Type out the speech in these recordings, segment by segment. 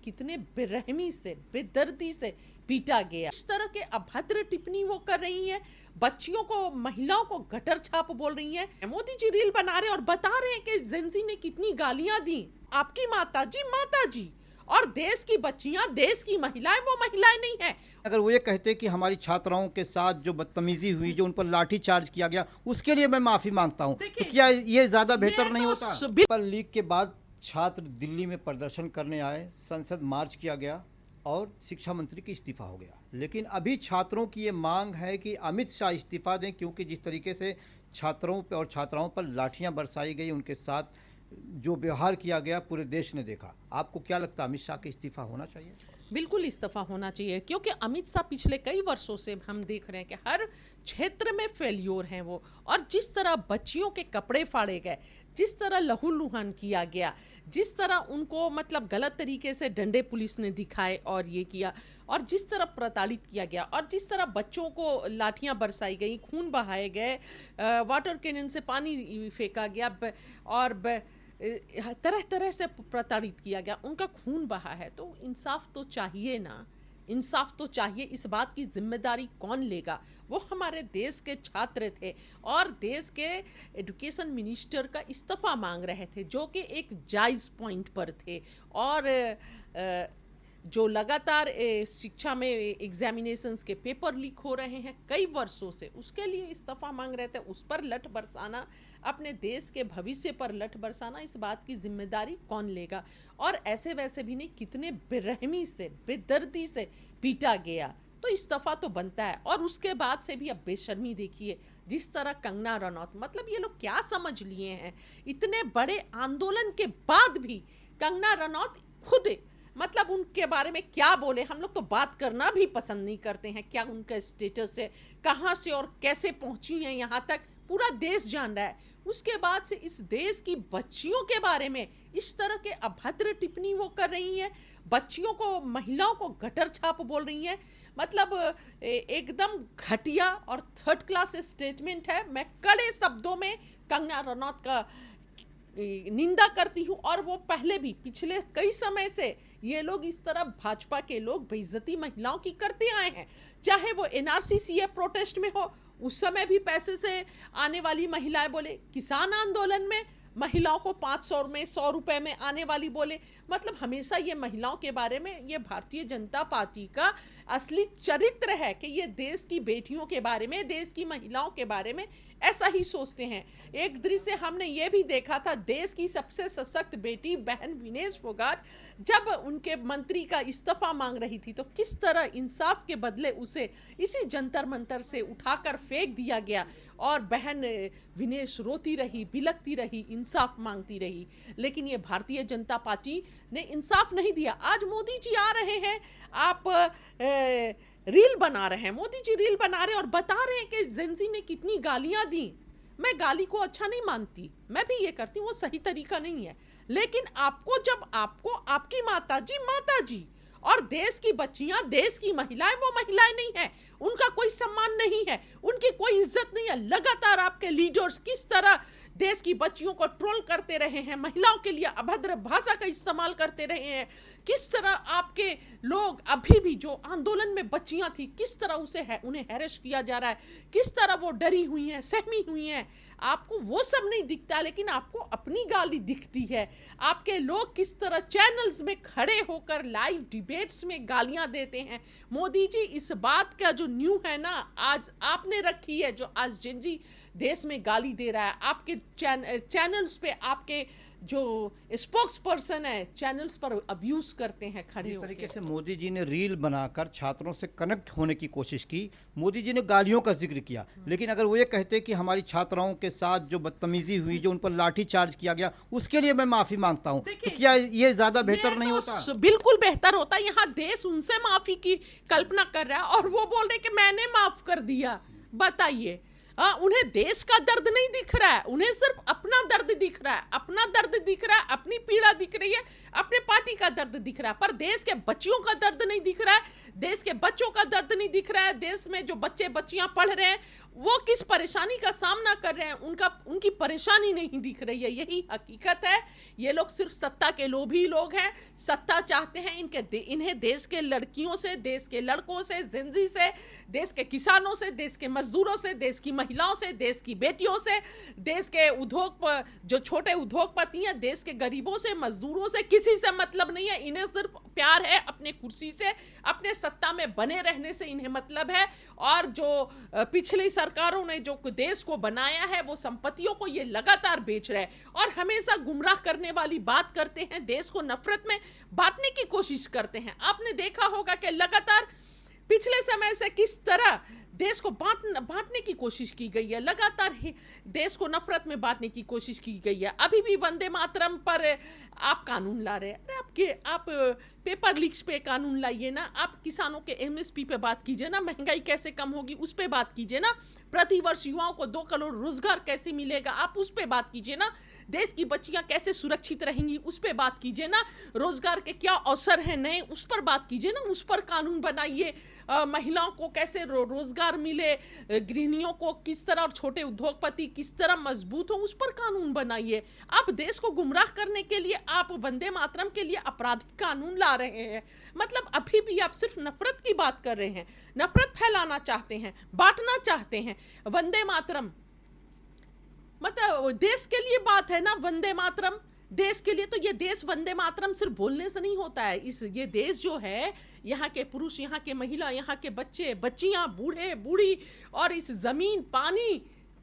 कितने बेरहमी से, बेदर्दी से पीटा गया। इस तरह के अभद्र टिप्पणी वो कर रही हैं, बच्चियों को, महिलाओं को गटर छाप बोल रही हैं। मोदी जी रील बना रहे और बता रहे हैं कि जेंजी ने कितनी गालियां दी। आपकी माता जी और देश की बच्चियां, देश की महिलाएं वो महिलाएं नहीं है। अगर वो ये कहते कि हमारी छात्राओं के साथ जो बदतमीजी हुई, जो उन पर लाठी चार्ज किया गया, उसके लिए मैं माफी मांगता हूं, तो क्या ये ज्यादा बेहतर नहीं होता? पेपर लीक के बाद छात्र दिल्ली में प्रदर्शन करने आए, संसद मार्च किया गया और शिक्षा मंत्री की इस्तीफा हो गया। लेकिन अभी छात्रों की ये मांग है कि अमित शाह इस्तीफा दें, क्योंकि जिस तरीके से छात्रों पर और छात्राओं पर लाठियां बरसाई गई, उनके साथ जो व्यवहार किया गया पूरे देश ने देखा। आपको क्या लगता है, अमित शाह का इस्तीफा होना चाहिए? बिल्कुल इस्तीफा होना चाहिए, क्योंकि अमित शाह पिछले कई वर्षों से हम देख रहे हैं कि हर क्षेत्र में फेल्योर हैं वो। और जिस तरह बच्चियों के कपड़े फाड़े गए, जिस तरह लहूलुहान किया गया, जिस तरह उनको मतलब गलत तरीके से डंडे पुलिस ने दिखाए और ये किया, और जिस तरह प्रताड़ित किया गया, और जिस तरह बच्चों को लाठियां बरसाई गई, खून बहाए गए, वाटर कैनन से पानी फेंका गया और तरह तरह से प्रताड़ित किया गया, उनका खून बहा है, तो इंसाफ तो चाहिए ना, इंसाफ तो चाहिए। इस बात की जिम्मेदारी कौन लेगा? वो हमारे देश के छात्र थे और देश के एजुकेशन मिनिस्टर का इस्तीफा मांग रहे थे, जो कि एक जायज़ पॉइंट पर थे। और जो लगातार शिक्षा में एग्जामिनेशंस के पेपर लीक हो रहे हैं कई वर्षों से, उसके लिए इस्तीफा मांग रहे थे। उस पर लठ बरसाना, अपने देश के भविष्य पर लठ बरसाना, इस बात की जिम्मेदारी कौन लेगा? और ऐसे वैसे भी नहीं, कितने बेरहमी से, बेदर्दी से पीटा गया, तो इस्तीफा तो बनता है। और उसके बाद से भी अब बेशर्मी देखिए, जिस तरह कंगना रनौत, मतलब ये लोग क्या समझ लिए हैं? इतने बड़े आंदोलन के बाद भी कंगना रनौत खुद, मतलब उनके बारे में क्या बोले, हम लोग तो बात करना भी पसंद नहीं करते हैं। क्या उनका स्टेटस है, कहाँ से और कैसे पहुंची हैं यहाँ तक, पूरा देश जान रहा है। उसके बाद से इस देश की बच्चियों के बारे में इस तरह के अभद्र टिप्पणी वो कर रही हैं, बच्चियों को, महिलाओं को गटर छाप बोल रही हैं। मतलब एकदम घटिया और थर्ड क्लास स्टेटमेंट है। मैं कड़े शब्दों में कंगना रनौत का निंदा करती हूँ। और वो पहले भी पिछले कई समय से ये लोग इस तरह, भाजपा के लोग बेइज्जती महिलाओं की करते आए हैं, चाहे वो एनआरसी सीए प्रोटेस्ट में हो, उस समय भी पैसे से आने वाली महिलाएं बोले, किसान आंदोलन में महिलाओं को 500 में, 100 रुपए में आने वाली बोले। मतलब हमेशा ये महिलाओं के बारे में, ये भारतीय जनता पार्टी का असली चरित्र है कि ये देश की बेटियों के बारे में, देश की महिलाओं के बारे में ऐसा ही सोचते हैं। एक दृश्य हमने ये भी देखा था, देश की सबसे सशक्त बेटी बहन विनेश फोगाट जब उनके मंत्री का इस्तीफा मांग रही थी, तो किस तरह इंसाफ के बदले उसे इसी जंतर मंतर से उठाकर फेंक दिया गया और बहन विनेश रोती रही, बिलखती रही, इंसाफ मांगती रही। लेकिन ये भारतीय जनता पार्टी ने इंसाफ नहीं दिया। आज मोदी जी आ रहे हैं, आप रील बना रहे हैं, मोदी जी रील बना रहे हैं और बता रहे हैं कि जेंजी ने कितनी गालियां दी। मैं गाली को अच्छा नहीं मानती, मैं भी ये करती हूँ, वो सही तरीका नहीं है। लेकिन आपको, जब आपको आपकी माता जी और देश की बच्चियां, देश की महिलाएं वो महिलाएं नहीं है, उनका कोई सम्मान नहीं है, उनकी कोई इज्जत नहीं है। लगातार आपके लीडर्स किस तरह देश की बच्चियों को ट्रोल करते रहे हैं, महिलाओं के लिए अभद्र भाषा का इस्तेमाल करते रहे हैं, किस तरह आपके लोग, अभी भी जो आंदोलन में बच्चियां थी, किस तरह उन्हें हैरेस किया जा रहा है, किस तरह वो डरी हुई हैं, सहमी हुई हैं। आपको वो सब नहीं दिखता, लेकिन आपको अपनी गाली दिखती है। आपके लोग किस तरह चैनल्स में खड़े होकर लाइव डिबेट्स में गालियां देते हैं। मोदी जी, इस बात का जो न्यू है ना, आज आपने रखी है, जो आज जेंजी देश में गाली दे रहा है, आपके चैनल्स पे आपके जो स्पोक्स पर्सन है चैनल्स पर अब्यूज करते हैं खड़े होकर। इस तरीके से मोदी जी ने रील बनाकर छात्रों से कनेक्ट होने की कोशिश की। मोदी जी ने गालियों का जिक्र किया, लेकिन अगर वो ये कहते कि हमारी छात्राओं के साथ जो बदतमीजी हुई, जो उन पर लाठी चार्ज किया गया, उसके लिए मैं माफी मांगता हूँ, तो क्या ये ज्यादा बेहतर नहीं होता? बिल्कुल बेहतर होता। यहाँ देश उनसे माफी की कल्पना कर रहा है और वो बोल रहे कि मैंने माफ कर दिया। बताइए, उन्हें देश का दर्द नहीं दिख रहा है, उन्हें सिर्फ अपना दर्द दिख रहा है, अपना दर्द दिख रहा है, अपनी पीड़ा दिख रही है, अपने पार्टी का दर्द दिख रहा है, पर देश के बच्चियों का दर्द नहीं दिख रहा है, देश के बच्चों का दर्द नहीं दिख रहा है, देश में जो बच्चे बच्चियां पढ़ रहे हैं वो किस परेशानी का सामना कर रहे हैं, उनकी परेशानी नहीं दिख रही है। यही हकीकत है। ये लोग सिर्फ सत्ता के लोभी लोग हैं, सत्ता चाहते हैं। इन्हें देश के लड़कियों से, देश के लड़कों से, जिंदगी से, देश के किसानों से, देश के मजदूरों से, देश की महिलाओं से, देश की बेटियों से, देश के जो छोटे उद्योगपति हैं, देश के गरीबों से, मजदूरों से, किसी से मतलब नहीं है। इन्हें सिर्फ प्यार है अपने कुर्सी से, अपने सत्ता में बने रहने से इन्हें मतलब है। और जो पिछली सरकारों ने जो देश को बनाया है वो संपत्तियों को ये लगातार बेच रहे हैं और हमेशा गुमराह करने वाली बात करते हैं, देश को नफरत में बांटने की कोशिश करते हैं। आपने देखा होगा कि लगातार पिछले समय से किस तरह देश को बांटने की कोशिश की गई है, लगातार ही देश को नफरत में बांटने की कोशिश की गई है। अभी भी वंदे मातरम पर आप कानून ला रहे हैं, अरे आप पेपर लीक्स पे कानून लाइए ना, आप किसानों के एमएसपी पे बात कीजिए ना, महंगाई कैसे कम होगी उस पे बात कीजिए ना, प्रतिवर्ष युवाओं को 2 करोड़ रोजगार कैसे मिलेगा आप उस पे बात कीजिए ना, देश की बच्चियां कैसे सुरक्षित रहेंगी उस पे बात कीजिए ना, रोजगार के क्या अवसर हैं नए उस पर बात कीजिए ना, उस पर कानून बनाइए। महिलाओं को कैसे रोजगार मिले, गृहिणियों को किस तरह और छोटे उद्योगपति किस तरह मजबूत हो उस पर कानून बनाइए। आप देश को गुमराह करने के लिए आप वंदे मातरम के लिए आपराधिक कानून ला रहे हैं। मतलब अभी भी आप सिर्फ नफरत की बात कर रहे हैं, नफरत फैलाना चाहते हैं, बांटना चाहते हैं। वंदे मातरम मतलब देश के लिए बात है ना, वंदे मातरम देश के लिए। तो ये देश वंदे मातरम सिर्फ बोलने से नहीं होता है। ये देश जो है, यहाँ के पुरुष, यहाँ के महिला, यहाँ के बच्चे बच्चियाँ, बूढ़े बूढ़ी और इस जमीन, पानी,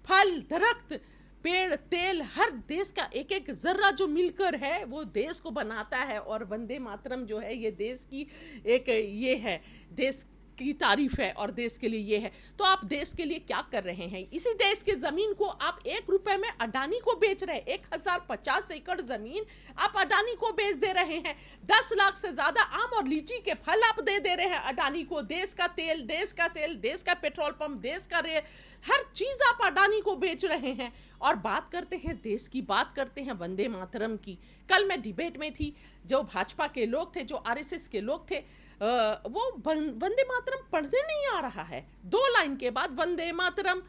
फल, दरख्त, पेड़, तेल, हर देश का एक एक जर्रा जो मिलकर है वो देश को बनाता है। और वंदे मातरम जो है ये देश की एक ये है, देश की तारीफ है और देश के लिए ये है। तो आप देश के लिए क्या कर रहे हैं? इसी देश के जमीन को आप 1 रुपए में अडानी को बेच रहे हैं। 1050 एकड़ जमीन आप अडानी को बेच दे रहे हैं। 10 लाख से ज्यादा आम और लीची के फल आप दे रहे हैं अडानी को। देश का तेल, देश का सेल, देश का पेट्रोल पंप, देश का रेल, हर चीज आप अडानी को बेच रहे हैं। और बात करते हैं देश की, बात करते हैं वंदे मातरम की। कल मैं डिबेट में थी, जो भाजपा के लोग थे, जो आरएसएस के लोग थे, वो वंदे मातरम पढ़ने नहीं आ रहा है। 2 लाइन के बाद वंदे मातरम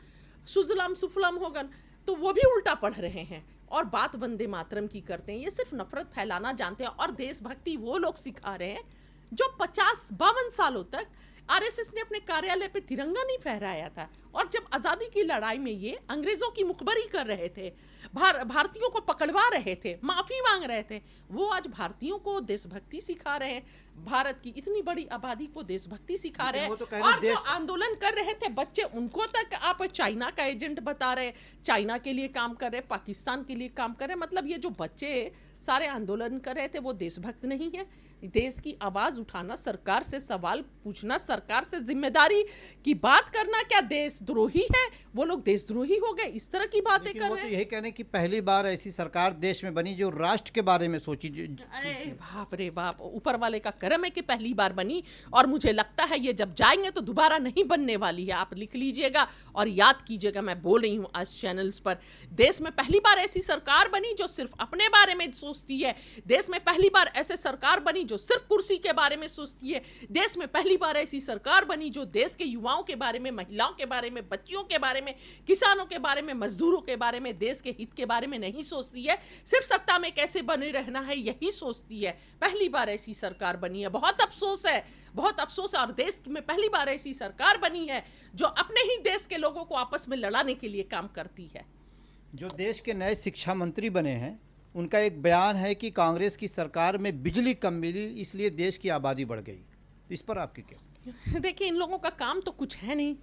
सुजलाम सुफलाम होगन, तो वो भी उल्टा पढ़ रहे हैं और बात वंदे मातरम की करते हैं। ये सिर्फ नफरत फैलाना जानते हैं। और देशभक्ति वो लोग सिखा रहे हैं जो 50-52 सालों तक आरएसएस ने अपने कार्यालय पे तिरंगा नहीं फहराया था। और जब आज़ादी की लड़ाई में ये अंग्रेजों की मुखबरी कर रहे थे, भारतीयों को पकड़वा रहे थे, माफ़ी मांग रहे थे, वो आज भारतीयों को देशभक्ति सिखा रहे हैं। भारत की इतनी बड़ी आबादी को देशभक्ति सिखा रहे हैं। तो और जो आंदोलन कर रहे थे बच्चे, उनको तक आप चाइना का एजेंट बता रहे, चाइना के लिए काम कर रहे, पाकिस्तान के लिए काम कर रहे। मतलब ये जो बच्चे सारे आंदोलन कर रहे थे वो देशभक्त नहीं है। देश की आवाज़ उठाना, सरकार से सवाल पूछना, सरकार से जिम्मेदारी की बात करना क्या देशद्रोही है? वो लोग देशद्रोही हो गए, इस तरह की बातें कर रहे हैं। यही कहने की पहली बार ऐसी सरकार देश में बनी जो राष्ट्र के बारे में सोची। अरे बाप रे बाप, ऊपर वाले का करम है कि पहली बार बनी। और मुझे लगता है ये जब जाएंगे तो दोबारा नहीं बनने वाली है। आप लिख लीजिएगा और याद कीजिएगा, मैं बोल रही हूँ आज चैनल्स पर। देश में पहली बार ऐसी सरकार बनी जो सिर्फ अपने बारे में सोचती है। देश में पहली बार ऐसे सरकार बनी जो सिर्फ कुर्सी के बारे में सोचती है। देश में पहली बार ऐसी सरकार बनी जो देश के युवाओं के बारे में, महिलाओं के बारे में, बच्चियों के बारे में, किसानों के बारे में, मजदूरों के बारे में, देश के हित के बारे में नहीं सोचती है। सिर्फ सत्ता में कैसे बने रहना है यही सोचती है। पहली बार ऐसी सरकार बनी है। बहुत अफसोस है, बहुत अफसोस है। और देश में पहली बार ऐसी सरकार बनी है जो अपने ही देश के लोगों को आपस में लड़ाने के लिए काम करती है। जो देश के नए शिक्षा मंत्री बने हैं, उनका एक बयान है कि कांग्रेस की सरकार में बिजली कम मिली इसलिए देश की आबादी बढ़ गई। तो इस पर आपकी क्या? देखिए, इन लोगों का काम तो कुछ है नहीं,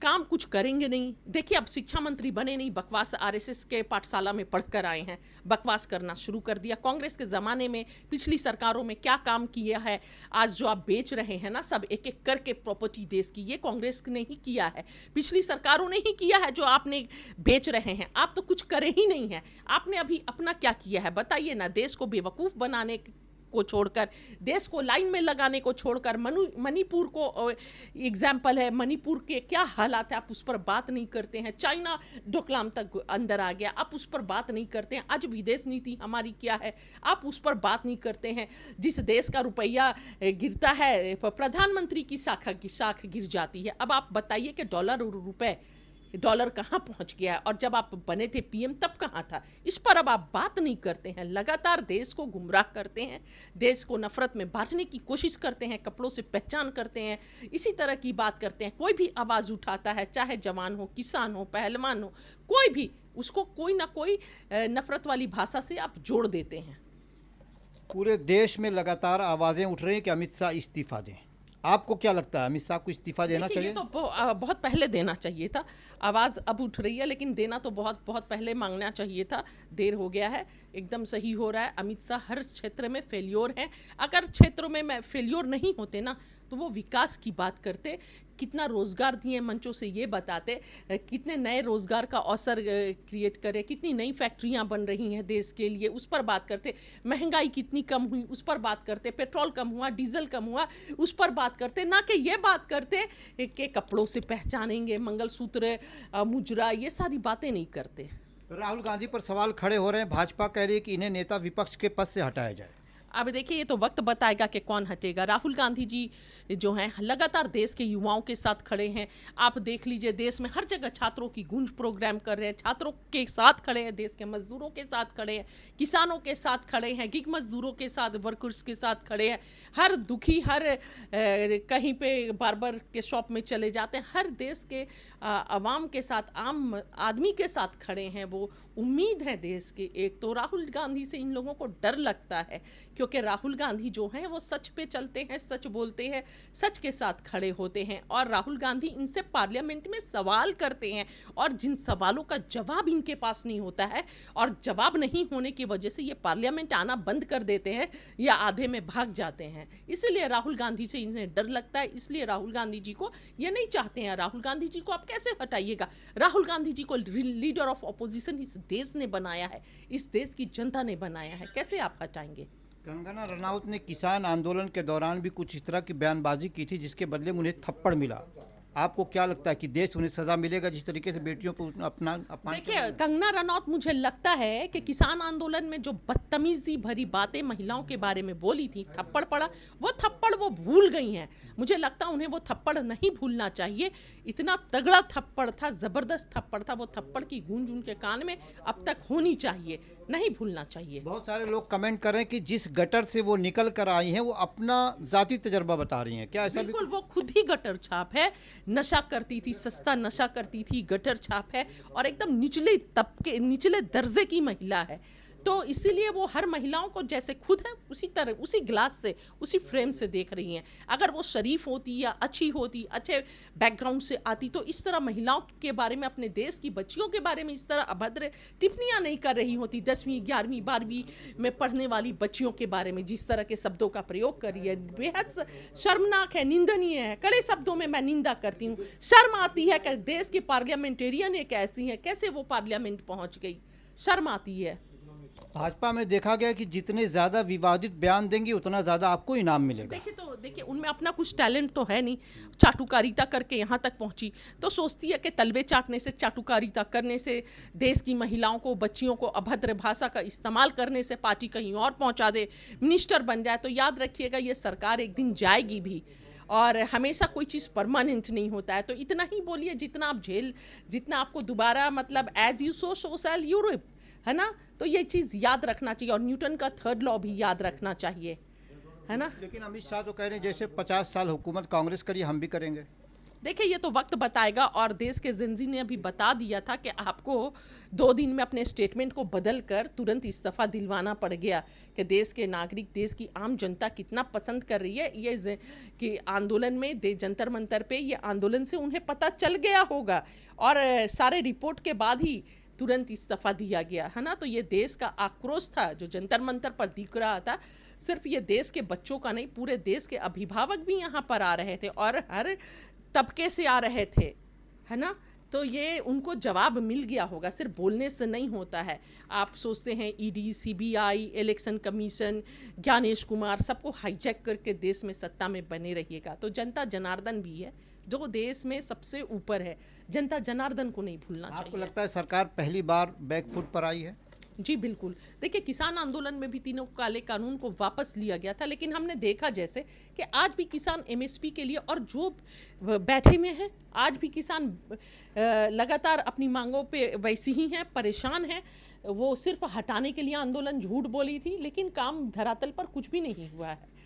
काम कुछ करेंगे नहीं। देखिए, अब शिक्षा मंत्री बने नहीं, बकवास आरएसएस के पाठशाला में पढ़कर आए हैं, बकवास करना शुरू कर दिया। कांग्रेस के ज़माने में, पिछली सरकारों में क्या काम किया है? आज जो आप बेच रहे हैं ना सब एक एक करके प्रॉपर्टी देश की, ये कांग्रेस ने ही किया है, पिछली सरकारों ने ही किया है। जो आपने बेच रहे हैं, आप तो कुछ करे ही नहीं है। आपने अभी अपना क्या किया है बताइए ना? देश को बेवकूफ़ बनाने को छोड़कर, देश को लाइन में लगाने को छोड़कर, मणिपुर को एग्जाम्पल है, मणिपुर के क्या हालात है आप उस पर बात नहीं करते हैं। चाइना डोकलाम तक अंदर आ गया, आप उस पर बात नहीं करते हैं। आज विदेश नीति हमारी क्या है, आप उस पर बात नहीं करते हैं। जिस देश का रुपया गिरता है, प्रधानमंत्री की साख गिर जाती है। अब आप बताइए कि डॉलर कहाँ पहुँच गया है, और जब आप बने थे पीएम तब कहाँ था। इस पर अब आप बात नहीं करते हैं, लगातार देश को गुमराह करते हैं, देश को नफरत में बांटने की कोशिश करते हैं, कपड़ों से पहचान करते हैं, इसी तरह की बात करते हैं। कोई भी आवाज़ उठाता है, चाहे जवान हो, किसान हो, पहलवान हो, कोई भी, उसको कोई ना कोई नफरत वाली भाषा से आप जोड़ देते हैं। पूरे देश में लगातार आवाज़ें उठ रही हैं कि अमित शाह इस्तीफा दें। आपको क्या लगता है, अमित शाह को इस्तीफा देना चाहिए? ये तो बहुत पहले देना चाहिए था। आवाज़ अब उठ रही है, लेकिन देना तो बहुत बहुत पहले मांगना चाहिए था। देर हो गया है, एकदम सही हो रहा है। अमित शाह हर क्षेत्र में फेल्योर है। अगर क्षेत्रों में फेल्योर नहीं होते ना, तो वो विकास की बात करते, कितना रोज़गार दिए मंचों से ये बताते, कितने नए रोज़गार का अवसर क्रिएट करे, कितनी नई फैक्ट्रियां बन रही हैं देश के लिए, उस पर बात करते। महंगाई कितनी कम हुई उस पर बात करते, पेट्रोल कम हुआ, डीजल कम हुआ उस पर बात करते, ना कि ये बात करते कि कपड़ों से पहचानेंगे, मंगलसूत्र, मुजरा, ये सारी बातें नहीं करते। राहुल गांधी पर सवाल खड़े हो रहे हैं, भाजपा कह रही है कि इन्हें नेता विपक्ष के पद से हटाया जाए। अब देखिए, ये तो वक्त बताएगा कि कौन हटेगा। राहुल गांधी जी जो हैं लगातार देश के युवाओं के साथ खड़े हैं। आप देख लीजिए, देश में हर जगह छात्रों की गूंज प्रोग्राम कर रहे हैं, छात्रों के साथ खड़े हैं, देश के मजदूरों के साथ खड़े हैं, किसानों के साथ खड़े हैं, गिग मजदूरों के साथ, वर्कर्स के साथ खड़े हैं। हर दुखी, हर कहीं पे बार्बर के शॉप में चले जाते हैं, हर देश के आवाम के साथ, आम आदमी के साथ खड़े हैं। वो उम्मीद है देश के। एक तो राहुल गांधी से इन लोगों को डर लगता है, क्योंकि राहुल गांधी जो हैं वो सच पे चलते हैं, सच बोलते हैं, सच के साथ खड़े होते हैं। और राहुल गांधी इनसे पार्लियामेंट में सवाल करते हैं, और जिन सवालों का जवाब इनके पास नहीं होता है, और जवाब नहीं होने की वजह से ये पार्लियामेंट आना बंद कर देते हैं या आधे में भाग जाते हैं। इसलिए राहुल गांधी से इन्हें डर लगता है, इसलिए राहुल गांधी जी को ये नहीं चाहते हैं। राहुल गांधी जी को आप कैसे हटाइएगा? राहुल गांधी जी को लीडर ऑफ ऑपोजिशन इस देश ने बनाया है, इस देश की जनता ने बनाया है, कैसे आप हटाएंगे? कंगना रनौत ने किसान आंदोलन के दौरान भी कुछ इस तरह की बयानबाजी की थी, जिसके बदले में उन्हें थप्पड़ मिला। आपको क्या लगता है कि देश उन्हें सजा मिलेगा जिस तरीके से बेटियों को अपना? देखिए, कंगना रनौत, मुझे लगता है कि किसान आंदोलन में जो बदतमीजी भरी बातें महिलाओं के बारे में बोली थी, थप्पड़ पड़ा, वो थप्पड़ वो भूल गई हैं। मुझे लगता है उन्हें वो थप्पड़ नहीं भूलना चाहिए। इतना तगड़ा थप्पड़ था, ज़बरदस्त थप्पड़ था, वो थप्पड़ की गूंज उनके कान में अब तक होनी चाहिए, नहीं भूलना चाहिए। बहुत सारे लोग कमेंट कर रहे हैं कि जिस गटर से वो निकल कर आई हैं वो अपना जाती तजर्बा बता रही हैं, क्या ऐसा? बिल्कुल, वो खुद ही गटर छाप है। नशा करती थी, सस्ता नशा करती थी, गटर छाप है, और एकदम निचले तबके, निचले दर्जे की महिला है। तो इसीलिए वो हर महिलाओं को जैसे खुद है उसी तरह, उसी ग्लास से, उसी फ्रेम से देख रही हैं। अगर वो शरीफ होती या अच्छी होती, अच्छे बैकग्राउंड से आती, तो इस तरह महिलाओं के बारे में, अपने देश की बच्चियों के बारे में इस तरह अभद्र टिप्पणियां नहीं कर रही होती। 10वीं 11वीं 12वीं में पढ़ने वाली बच्चियों के बारे में जिस तरह के शब्दों का प्रयोग कर रही है, बेहद शर्मनाक है, निंदनीय है। कड़े शब्दों में मैं निंदा करती हूँ। शर्म आती है कि देश की पार्लियामेंटेरियन एक ऐसी है, कैसे वो पार्लियामेंट पहुँच गई, शर्म आती है। भाजपा में देखा गया कि जितने ज़्यादा विवादित बयान देंगे उतना ज़्यादा आपको इनाम मिलेगा। देखिए, उनमें अपना कुछ टैलेंट तो है नहीं। चाटुकारिता करके यहाँ तक पहुँची, तो सोचती है कि तलवे चाटने से, चाटुकारिता करने से, देश की महिलाओं को, बच्चियों को अभद्र भाषा का इस्तेमाल करने से पार्टी कहीं और पहुँचा दे, मिनिस्टर बन जाए। तो याद रखिएगा, ये सरकार एक दिन जाएगी भी, और हमेशा कोई चीज़ परमानेंट नहीं होता है। तो इतना ही बोलिए जितना आप जितना आपको दोबारा, मतलब as you sow shall you reap, है ना? तो ये चीज़ याद रखना चाहिए, और न्यूटन का 3rd लॉ भी याद रखना चाहिए, है ना? लेकिन अमित शाह तो कह रहे हैं जैसे 50 साल हुकूमत कांग्रेस करी, हम भी करेंगे। देखिए, ये तो वक्त बताएगा, और देश के जिंजी ने अभी बता दिया था कि आपको 2 दिन में अपने स्टेटमेंट को बदल कर तुरंत इस्तीफा दिलवाना पड़ गया, कि देश के नागरिक, देश की आम जनता कितना पसंद कर रही है ये कि आंदोलन में, जंतर मंतर पे ये आंदोलन से उन्हें पता चल गया होगा, और सारे रिपोर्ट के बाद ही तुरंत इस्तीफा दिया गया, है ना? तो ये देश का आक्रोश था जो जंतर मंतर पर दिख रहा था। सिर्फ ये देश के बच्चों का नहीं, पूरे देश के अभिभावक भी यहाँ पर आ रहे थे, और हर तबके से आ रहे थे, है ना? तो ये उनको जवाब मिल गया होगा, सिर्फ बोलने से नहीं होता है। आप सोचते हैं ED, CBI, election commission, Gyanesh Kumar सबको हाईजैक करके देश में सत्ता में बने रहिएगा, तो जनता जनार्दन भी है जो देश में सबसे ऊपर है। जनता जनार्दन को नहीं भूलना चाहिए। आपको लगता है सरकार पहली बार बैकफुट पर आई है? जी बिल्कुल। देखिए, किसान आंदोलन में भी तीनों काले कानून को वापस लिया गया था, लेकिन हमने देखा जैसे कि आज भी किसान एमएसपी के लिए और जो बैठे में हैं, आज भी किसान लगातार अपनी मांगों पे वैसी ही हैं, परेशान हैं। वो सिर्फ हटाने के लिए आंदोलन, झूठ बोली थी, लेकिन काम धरातल पर कुछ भी नहीं हुआ है।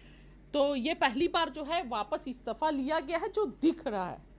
तो ये पहली बार जो है वापस इस्तीफा लिया गया है, जो दिख रहा है।